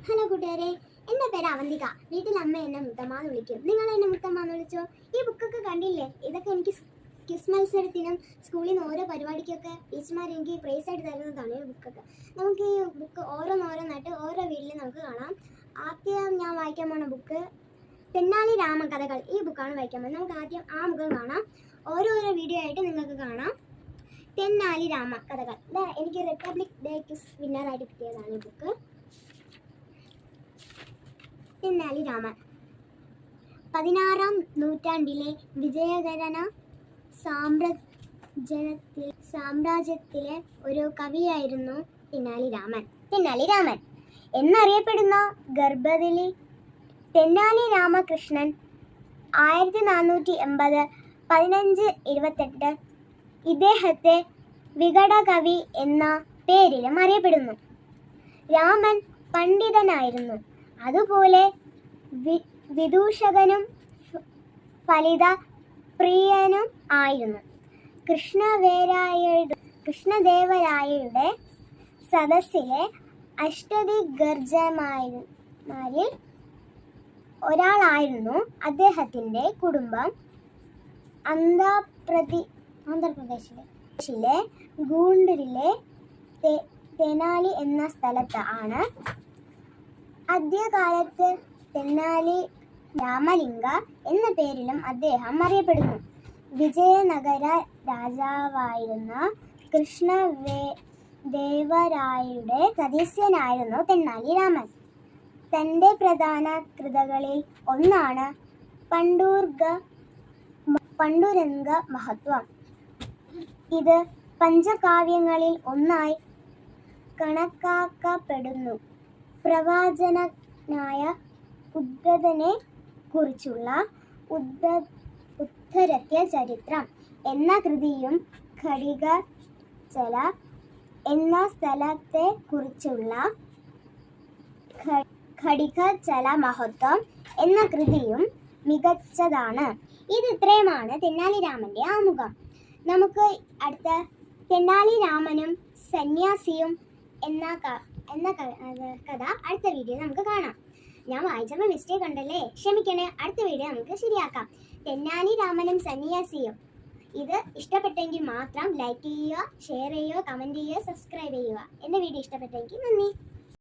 Hello കൂട്ടുകാരെ, എൻ്റെ പേര് അവന്തിക. വീട്ടിൽ അമ്മ എന്നെ മുത്തമ്മ എന്ന് വിളിക്കും. നിങ്ങൾ എന്നെ മുത്തമ്മ എന്ന് വിളിച്ചോ? ഈ ബുക്കൊക്കെ കണ്ടില്ലേ? ഇതൊക്കെ എനിക്ക് ക്വിസ് മത്സരത്തിനും സ്കൂളിൽ നിന്ന് ഓരോ പരിപാടിക്കൊക്കെ ടീച്ചർമാർ എനിക്ക് പ്രൈസ് ആയിട്ട് തരുന്നതാണ് ഈ ബുക്കൊക്കെ. നമുക്ക് ഈ ബുക്ക് ഓരോന്നോരോന്നായിട്ട് ഓരോ വീട്ടിൽ നമുക്ക് കാണാം. ആദ്യം ഞാൻ വായിക്കാൻ പോണ ബുക്ക് തെന്നാലി രാമ കഥകൾ. ഈ ബുക്കാണ് വായിക്കാൻ പോകുന്നത്. നമുക്ക് ആദ്യം ആ മുഖം കാണാം. ഓരോരോ വീഡിയോ ആയിട്ട് നിങ്ങൾക്ക് കാണാം. തെന്നാലി രാമ കഥകൾ. എനിക്ക് റിപ്പബ്ലിക് ഡേ ക്വിസ് വിന്നറായിട്ട് കിട്ടിയതാണ് ഈ ബുക്ക്. തെന്നാലി രാമൻ 16-ാം നൂറ്റാണ്ടിലെ വിജയകരന സാമ്രാജ്യത്തിലെ ഒരു കവിയായിരുന്നു തെന്നാലി രാമൻ. തെന്നാലി രാമൻ എന്നറിയപ്പെടുന്ന ഗർഭവതി തെന്നാലി രാമകൃഷ്ണൻ 1480 1528 ഇദ്ദേഹത്തെ വികടകവി എന്ന പേരിലും അറിയപ്പെടുന്നു. രാമൻ പണ്ഡിതനായിരുന്നു, അതുപോലെ വിദൂഷകനും ഫലിത പ്രിയനും ആയിരുന്നു. കൃഷ്ണദേവരായയുടെ സദസ്സിലെ അഷ്ടദിഗ്ഗജന്മാരിൽ ഒരാളായിരുന്നു അദ്ദേഹത്തിൻ്റെ കുടുംബം. ആന്ധ്രാപ്രദേശിലെ ഗൂണ്ടൂരിലെ തെനാലി എന്ന സ്ഥലത്ത് ആണ് ആദ്യകാലത്ത് തെന്നാലി രാമലിംഗ എന്ന പേരിലും അദ്ദേഹം അറിയപ്പെടുന്നു. വിജയനഗര രാജാവായിരുന്ന കൃഷ്ണദേവരായയുടെ സദസ്യനായിരുന്നു തെന്നാലി രാമൻ. തൻ്റെ പ്രധാന കൃതികളിൽ ഒന്നാണ് പാണ്ഡുരംഗ മഹത്വം. ഇത് പഞ്ചകാവ്യങ്ങളിൽ ഒന്നായി കണക്കാക്കപ്പെടുന്നു. പ്രവാചകനായ ഉദ്ധവനെ കുറിച്ചുള്ള ഉദ്ധരത്യ ചരിത്രം എന്ന കൃതിയും ഖഡികചല എന്ന സ്ഥലത്തെ കുറിച്ചുള്ള ഖഡികചല മഹത്വം എന്ന കൃതിയും മികച്ചതാണ്. ഇത് ഇത്രയുമാണ് തെന്നാലി രാമന്റെ ആമുഖം. നമുക്ക് അടുത്ത തെന്നാലി രാമനും സന്യാസിയും എന്ന കഥ അടുത്ത വീഡിയോ നമുക്ക് കാണാം. ഞാൻ വായിച്ചപ്പോൾ മിസ്റ്റേക്ക് ഉണ്ടല്ലേ, ക്ഷമിക്കണേ. അടുത്ത വീഡിയോ നമുക്ക് ശരിയാക്കാം. തെന്നാലി രാമനും സന്യാസിയും. ഇത് ഇഷ്ടപ്പെട്ടെങ്കിൽ മാത്രം ലൈക്ക് ചെയ്യുക, ഷെയർ ചെയ്യുക, കമൻറ്റ് ചെയ്യുക, സബ്സ്ക്രൈബ് ചെയ്യുക. എൻ്റെ വീഡിയോ ഇഷ്ടപ്പെട്ടെങ്കിൽ നന്ദി.